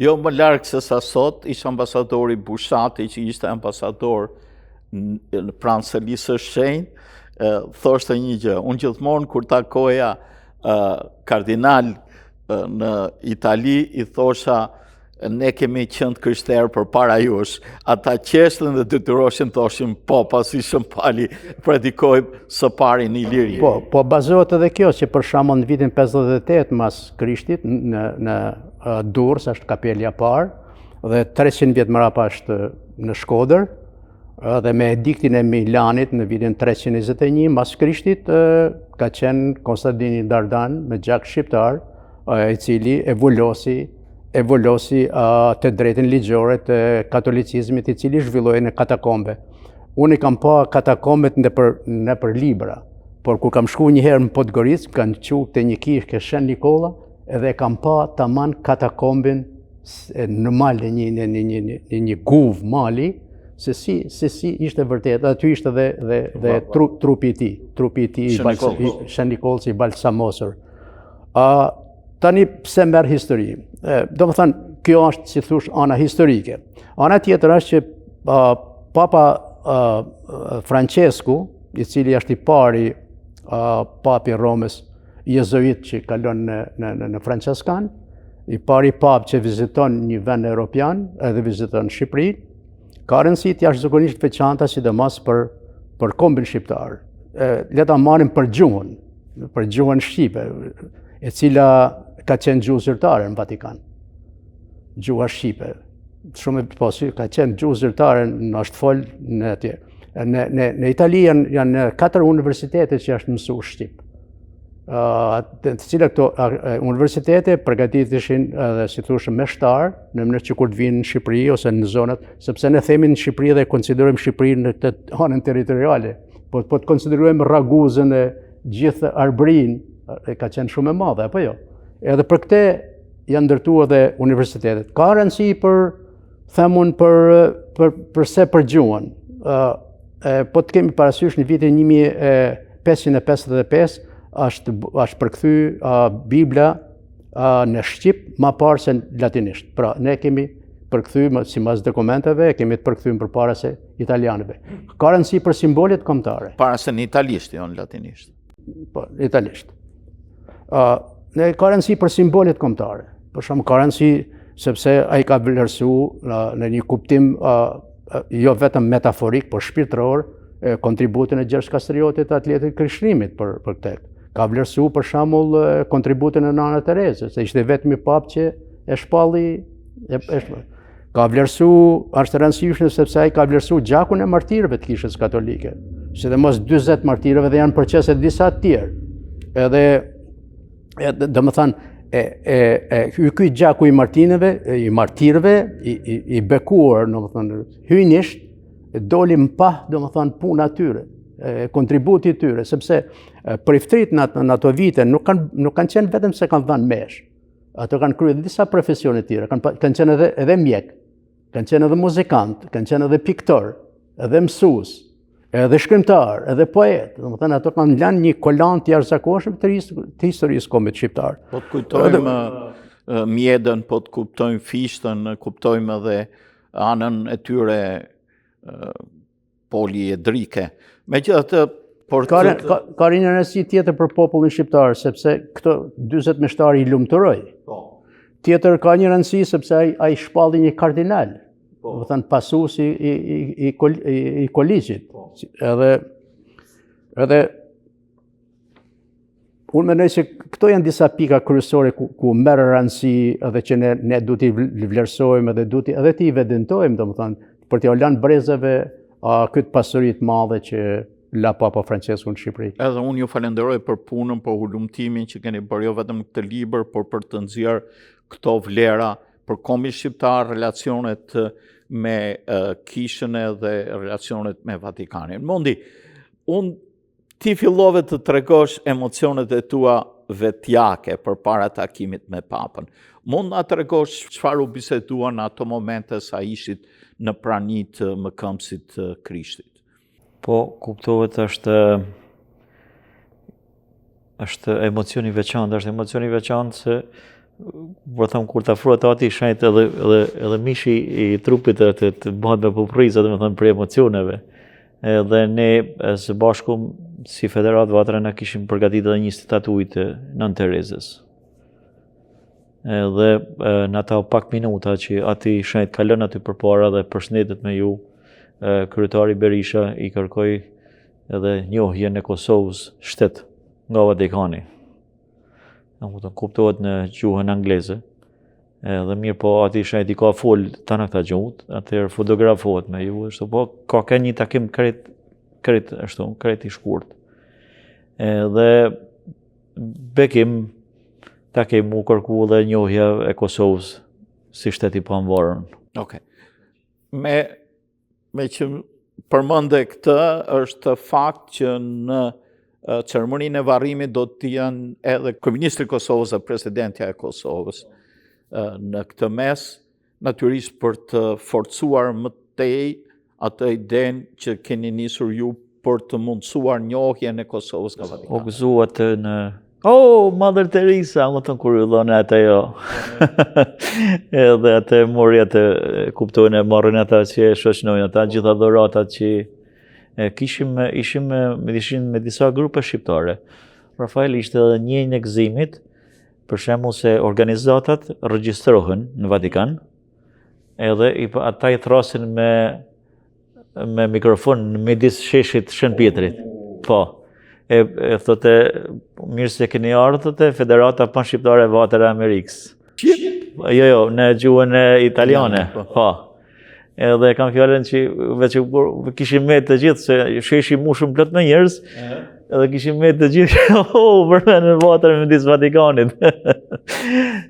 Jo më larg se sa sot, ishte ambasadori Bushati që ishte ambasador pranë Selisë së Shenjtë, thoshte një gjë, unë gjithmonë kur takoja kardinal në Itali i thosha ne kemi qenë krishterë përpara jush. Ata qeshtën dhe detyroshin thoshin po, pasi Shëmpali predikoi së pari në Iliri. Po bazohet edhe kjo që për shembull në vitin 58 mas Krishtit në Durrës është kapelja e parë dhe 300 vjet më parë është në Shkodër. Dhe me ediktin e Milanit në vitin 321 mas Krishtit ka qenë Konstantini Dardan me gjak shqiptar i cili evolosi të drejtën ligjore të katolicizmit i cili zhvilloi në katakombe. Unë i kam pa katakombet në për libra, por kur kam shku një herë në Podgoricë, kanë qu të një kishë Shën Nikola edhe kam pa taman katakombin në malë një guvë mali, se si ishte vërtet, aty ishte dhe trupi i tij Shën Nikolës i balsamosur. Tani pse merr histori? Do më thënë, kjo është, si thush, ana historike. Ana tjetër është që Papa Francesku, i cili është i pari papi Romës jezuit që kalon në Franceskan, i pari pap që viziton një vend evropian edhe viziton Shqipëri, ka rëndësi të jashtëzakonisht veçanta sidomos për kombin shqiptar. Le ta marrim për gjuhën shqipe, e cila ka qenë gjuhë zyrtare në Vatikan. Gjuha shqipe. Shumë ka qenë gjuhë zyrtare në është fol në atje. Në Itali janë 4 universitete që është mësu shqip. Të cilat këto universitete përgatitishin edhe si thushë me shtar në mënyrë që kur të vinë në Shqipëri ose në zonat, sepse ne themi në Shqipëri dhe konsiderojmë Shqipërinë në të anën territoriale, po të konsiderojmë Raguzën e gjithë Arbërinë, ka qenë shumë e madhe, apo jo? Edhe për këte janë ndërtuar edhe universitetet. Ka rëndësi për gjuhën. Po të kemi parasysh në vitin 1555 është përkthy Biblia në Shqip ma parë se në latinisht. Pra, ne kemi përkthy si mas dokumenteve, kemi të përkthymë për para se italianëve. Ka rëndësi për simbolit kombëtare. Para se në italisht, jo në latinisht. Po, italisht. Ne ka rëndësi për simbolit kombëtare. Për shumë ka rëndësi sepse ai ka vlerësu në një kuptim jo vetëm metaforik, por shpirtëror, kontributin e Gjergj Kastriotit atletit krishtimit për këtë. Ka vlerësu për shembull kontributin e Nana Terezës, se ishte vetmi pap që e shpalli. Ka vlerësu, është rëndësishme sepse ai ka vlerësu gjakun e martirëve të Kishës Katolike. Sidomos 40 martirëve dhe janë përqese disa të tjerë. Edhe domethënë ky gjaku i martirëve, i bekuar, domethënë hyjnisht, doli mpah domethënë puna e tyre, kontributi i tyre, sepse priftrit në ato vite nuk kanë qenë vetëm se kanë dhënë mesh. Ato kanë kryer disa profesione të tjera, kanë qenë edhe mjek, kanë qenë edhe muzikant, kanë qenë edhe piktor, edhe mësues, edhe shkrimtar, edhe poet. Domethënë ato kanë lënë një kolan të jashtëzakonshëm të historisë kombit shqiptar. Po të kujtojmë mjedën, po të kuptojmë fishtën, kuptojmë edhe anën e tyre poliedrike. Megjithatë, ka një rëndësi tjetër për popullin shqiptar, sepse këto 40 meshtar i lumturoi. Tjetër ka një rëndësi sepse ai shpalli një kardinal, do të thënë pasuesi i kolegjit. Edhe unë mendoj se këto janë disa pika kryesore ku merr rëndësi edhe që ne duhet i vlerësojmë edhe të i evidentojmë, domethënë për t'ia lënë brezave këtë pasuri të madhe që la Papa Francesku në Shqipëri. Edhe unë ju falenderoj për punën, për hulumtimin që keni bërë jo vetëm këtë libër, por për të nxjerrë këto vlera për kombin shqiptar, relacionet me Kishën dhe relacionet me Vatikanin. Mundi, ti fillove të tregosh emocionet e tua vetjake përpara takimit me Papën. Mund na tregosh çfarë u biseduan në ato momente sa ishit në praninë e mëkëmësit Krishtit? Po, kuptohet është emocioni veçantë se po them kur të afrohet ati shenjt edhe mishi I trupit të bëhet me puprizat, me thënë për emocioneve. Dhe ne së bashku si Federat Vatra na kishim përgatitur edhe një statuj të Nën Terezës. Dhe në ata pak minuta që ati shenjt kalon aty përpara dhe përshëndetet me ju, kryetari Berisha I kërkoi edhe njohjen e Kosovës shtet nga Vatikani. Kuptohet në gjuhën angleze. Dhe mirë po ati shenjt I ka fol tana këta gjuhët, atëherë fotografohet me ju, ashtu po ka një takim krejt I shkurt. Dhe bekim takim u kërku dhe njohja e Kosovës si shtet I pavarur. Okay. Me që përmende këtë është fakt që në ceremoninë e varrimit do të janë edhe kryeministri I Kosovës dhe presidentja e Kosovës. Në këtë mes, natyrisht për të forcuar më tej atë idenë që keni nisur ju për të mundësuar njohjen e Kosovës nga Vatikani. O gëzuat në Mother Teresa, më thënë kur ju dhënë atë jo. Edhe atë mori atë kuptojnë e marrën ata që e shoqënojnë ata, gjitha dhuratat që ishim me disa grupe shqiptare. Rafael ishte edhe një në gëzimit, për shembull se organizatat regjistrohen në Vatikan, edhe ata I thrasin me mikrofon në midis sheshit Shën Pjetrit. Po. Thotë mirë se keni ardhur thotë Federata Panshqiptare e Vatrave Amerikës. Jo, në gjuhën italiane. Po. Edhe kam fjalën që veç kishim me të gjithë se sheshi mushëm plot me njerëz. Edhe kishim me të gjithë për në Vatrën midis Vatikanit.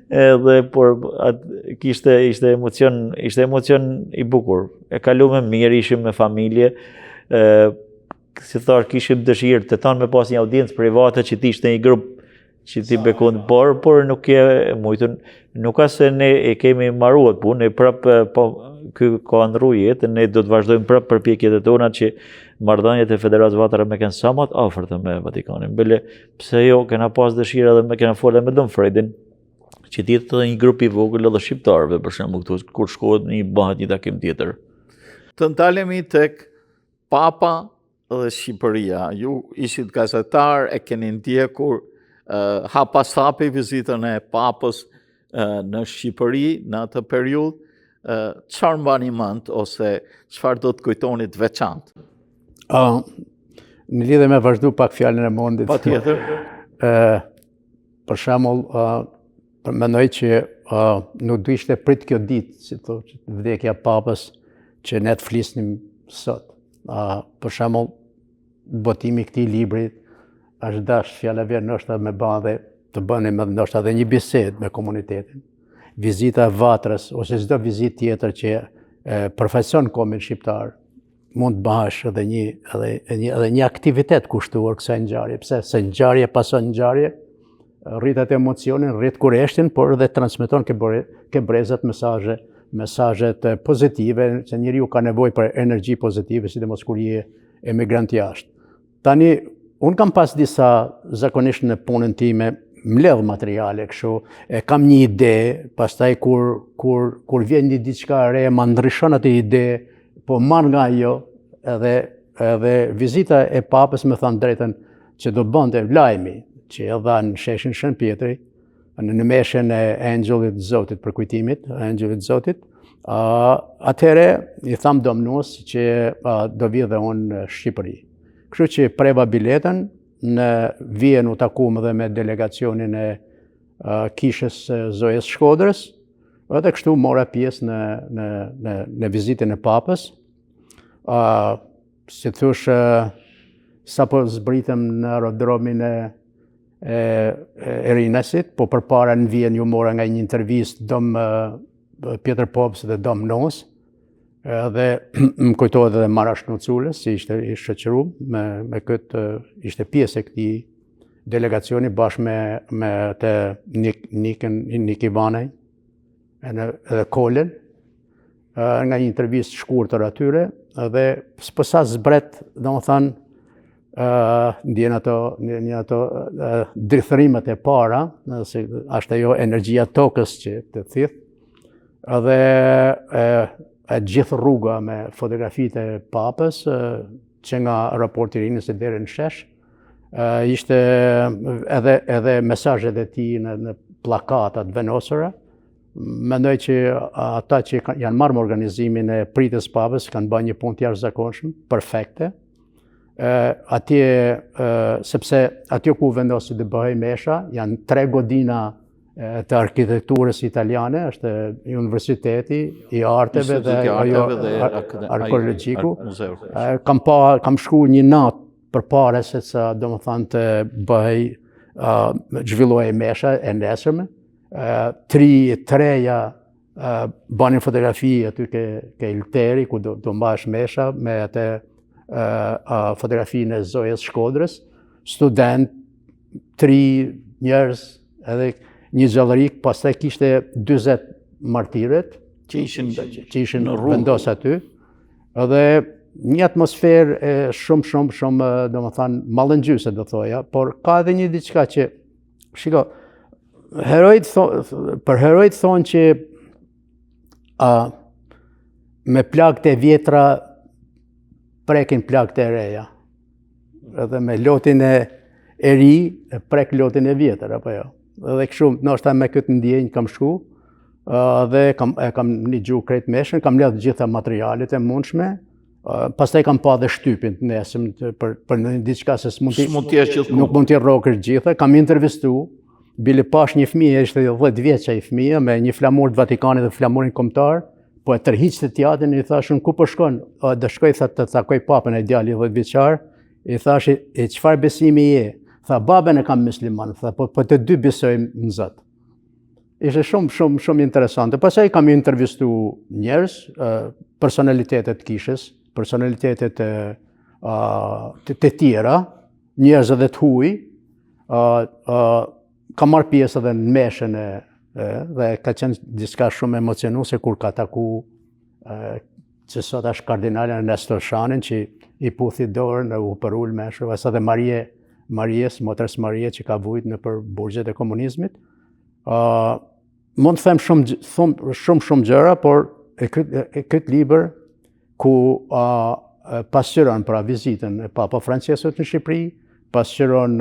Edhe por ishte emocion I bukur. E kaluam mirë, ishim me familje. Si thash kishim dëshirë të tanë me pas një audiencë private që ti ishte një grup që ti bekon por nuk e mujtën, nuk ka se ne e kemi marruar punë, ne prapë ky ka ndruar jetën, ne do të vazhdojmë prapë përpjekjet e tona që marrëdhëniet e Federatës Vatrave me kanë sa më të afërta me Vatikanin. Bile pse jo kena pas dëshirë edhe me kena folur me Don Fredin, që ti të një grup I vogël edhe shqiptarëve për shembull këtu kur shkohet bëhet një takim tjetër. Të ndalemi tek Papa dhe Shqipëria. Ju ishit gazetar, e keni ndjekur hapasapi vizitën e Papës në Shqipëri në atë periudhë. Çfarë mbani mend ose çfarë do të kujtoni të veçantë? Në lidhje me vazhdu pak fjalën e Mondit. Patjetër. Për shembull, mendoj që nuk do ishte prit kjo ditë, si thotë, vdekja e Papës që ne të flisnim sot. Për shembull, botimi I këtij libri është dash fjala vjen ndoshta me bande të bënim ndoshta edhe një bisedë me komunitetin. Vizita e Vatrës ose çdo vizitë tjetër që përfaqëson komin shqiptar mund të bëhesh edhe një aktivitet kushtuar kësaj ngjarje. Pse? Se ngjarje pason ngjarje, rritet emocionin, rrit kurreshtin, por edhe transmeton ke brezat mesazhet pozitive, që njeriu ka nevojë për energji pozitive, sidomos kur je emigrant jashtë. Tani, unë kam pas disa, zakonisht në punën time, mbledh materiale kështu, kam një ide, pastaj kur vjen një diçka e re, ma ndryshon atë ide, po marr nga ajo, edhe vizita e Papës më thanë drejtën që do bënte lajmi, që e dha në sheshin Shën Pjetri, në meshen e Angellit Zotit për kujtimit, Angellit Zotit, atëherë I tham domnues që do vi dhe unë në Shqipëri. Kështu që preva biletën, në Vjen u takuam edhe me delegacionin e kishës Zojes Shkodrës, edhe kështu mora pjesë në vizitën e Papës. Si thush, sapo zbritëm në aerodromin e Rinasit, po përpara në Vjen ju mora nga një intervistë dom Pjetër Popës dhe dom Nos, dhe më kujtohet edhe Marash Nuculës, si ishte I shoqëruar me këtë, ishte pjesë e këtij delegacioni bashkë me të Nik Ivanaj, edhe Kolën, nga një intervistë shkurtër atyre, dhe s'po sa zbret, domethënë, ndjen ato drithërimet e para, se është ajo energjia tokës që të thith, edhe e gjithë rruga me fotografitë e papës, që nga raporti i rinës deri në shesh, ishte edhe mesazhet e tij në pllakatat venosura. Mendoj që ata që janë marrë me organizimin e pritjes papës kanë bërë një punë të jashtëzakonshme, perfekte. Sepse atje ku vendosi të bëhej mesha, janë 3 godina të arkitekturës italiane, është Universiteti i Arteve dhe arkeologjiku. Kam shku një natë përpara se sa domethënë të bëhej zhvillohej mesha e nesërme. Treja banin fotografi aty ke Ilteri, ku do mbash mesha me atë fotografinë e Zojës Shkodrës, student, 3 njerëz, edhe një gjallërik, pastaj kishte 40 martirët që ishin vendos aty, edhe një atmosferë shumë domethënë mallëngjyse do thoja, por ka edhe një diçka që shiko, për herojt thonë që me plagët e vjetra prekin plagët e reja, edhe me lotin e ri prek lotin e vjetër, apo jo. Edhe kështu, ndoshta me këtë ndjenjë kam shku, dhe kam një gjuhë krejt meshën, kam lidhë gjitha materialet e mundshme, pastaj kam pa dhe shtypin të nesëm për në diçka se nuk mund t'je rocker gjitha, kam intervistu, bile pash një fëmijë, ishte 10 vjeç ai fëmijë, me një flamur të Vatikanit dhe flamurin kombëtar, po e tërhiqte teatrin, i thashun ku po shkon? Do shkoj të takoj papën e djali 10 vjeçar, i thash e çfarë besimi je? Tha babën e kam musliman, tha po të dy besojmë në Zot. Ishte shumë interesante. Pastaj kam intervistu njerëz, personalitetet kishës, personalitetet të tjera, njerëz edhe të huaj, kam marrë pjesë edhe në meshën dhe ka qenë diçka shumë emocionuese kur ka taku që sot është kardinali Nestor Shanin, që i puthi dorën dhe u përull meshë, ose edhe Marijes, motrës Marije që ka vujt në për burgjet e komunizmit. Mund të them shumë gjëra, por këtë libër ku pasqyron pra vizitën e Papa Franceskut në Shqipëri, pasqyron,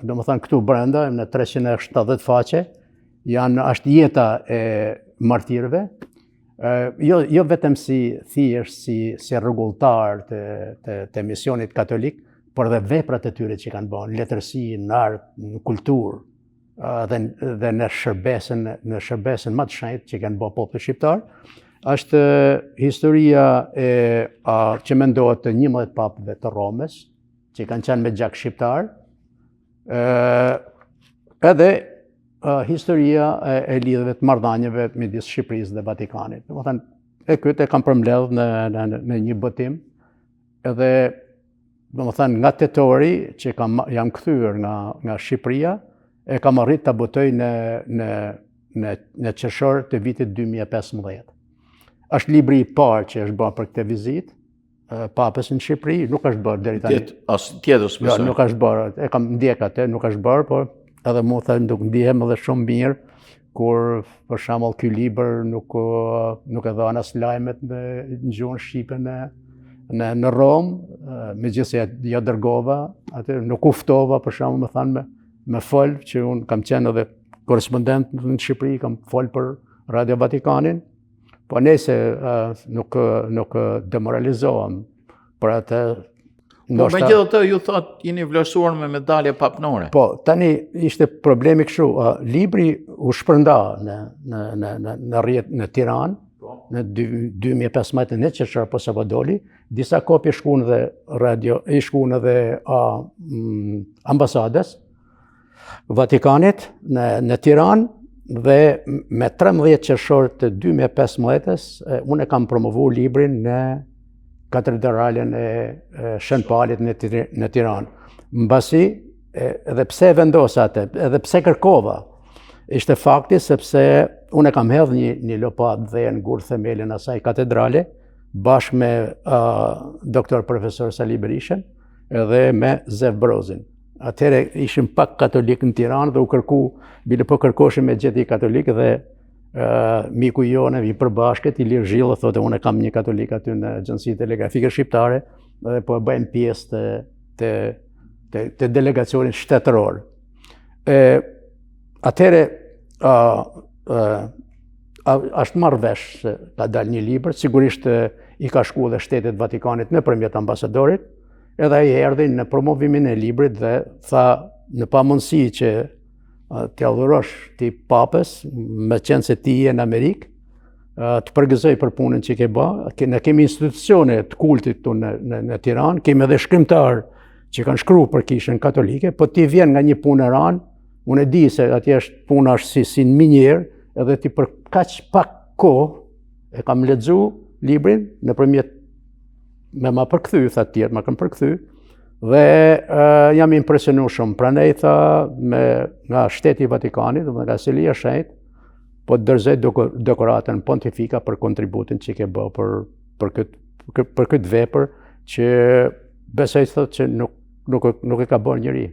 domethënë këtu brenda në 370 faqe, është jeta e martirëve, jo vetëm si rregulltar të misionit katolik, por dhe veprat e tyre që kanë bërë, në letërsi, në art, në kulturë, dhe në shërbesën më të shenjtë që kanë bërë populli shqiptar. Është historia që mendohet të 11 papëve të Romës, që kanë qenë me gjak shqiptar, edhe historia e lidhjeve të marrëdhënieve midis Shqipërisë dhe Vatikanit. Domethënë, këtë e kam përmbledh në një botim, edhe domethënë nga tetori që jam kthyer nga Shqipëria, e kam arrit ta botoj në qershor të vitit 2015. Është libri i parë që është bërë për këtë vizitë, papës në Shqipëri, nuk është bërë deri tani. Tjetër special. Jo, nuk është bërë, e kam ndjek atë, nuk është bërë, por edhe mu thënë nuk ndihem edhe shumë mirë, kur për shembull ky libër nuk e dhan as lajmet në gjuhën shqipe në Rom, megjithëse ja dërgova, atë nuk u ftova për shembull më thanë me fol, që unë kam qenë edhe korespondent në Shqipëri, kam fol për Radio Vatikanin, po nëse nuk demoralizohem për atë. Po megjithatë ju thot jeni vlerësuar me medalje papnore. Po, tani ishte problemi kështu, libri u shpërnda në Tiranë, në 2015 në qershor po sapo doli, disa kopje shkuan edhe ambasadës Vatikanit në Tiranë, dhe me 13 qershor të 2015-s, unë e kam promovu librin në katedralen e Shën Palit në Tiranë. Mbasi, edhe pse vendosa atë, edhe pse kërkova, ishte fakti sepse unë e kam hedhë një lopat dhe në gurë themelin asaj katedrale, bashkë me doktor profesor Sali Berishën, edhe me Zev Brozin. Atëherë ishim pak katolik në Tiranë dhe u kërku, bile po kërkoshim me gjeti katolik dhe miku jonë i përbashkët, Ilir Zhillë, thotë unë kam një katolik aty në Agjenci Telegrafike Shqiptare dhe po bëjmë pjesë të delegacionit shtetëror. Atëherë është marrë vesh se ka dalë një libër, sigurisht i ka shku dhe Shtetet Vatikanit nëpërmjet ambasadorit, edhe ai erdhi në promovimin e librit dhe tha në pamundësi që t'i adhurosh ti papës, me qenë se ti je në Amerikë, të përgëzoj për punën që ke bë. Ne kemi institucione të kultit tu në Tiranë, kemi edhe shkrimtar që kanë shkruar për Kishën Katolike, po ti vjen nga një punë e ranë, unë e di se atje puna është si në minjerë, edhe ti për kaq pak kohë e kam lexu librin nëpërmjet me ma përkthy, tha tjerë, ma kanë përkthy, dhe jam impresionu shumë. Prandaj tha nga Shteti i Vatikanit, nga Selia Shenjtë, po të dërzoj dekoratën pontifika për kontributin që ke bë për këtë vepër që besoj thotë që nuk e ka bërë njëri.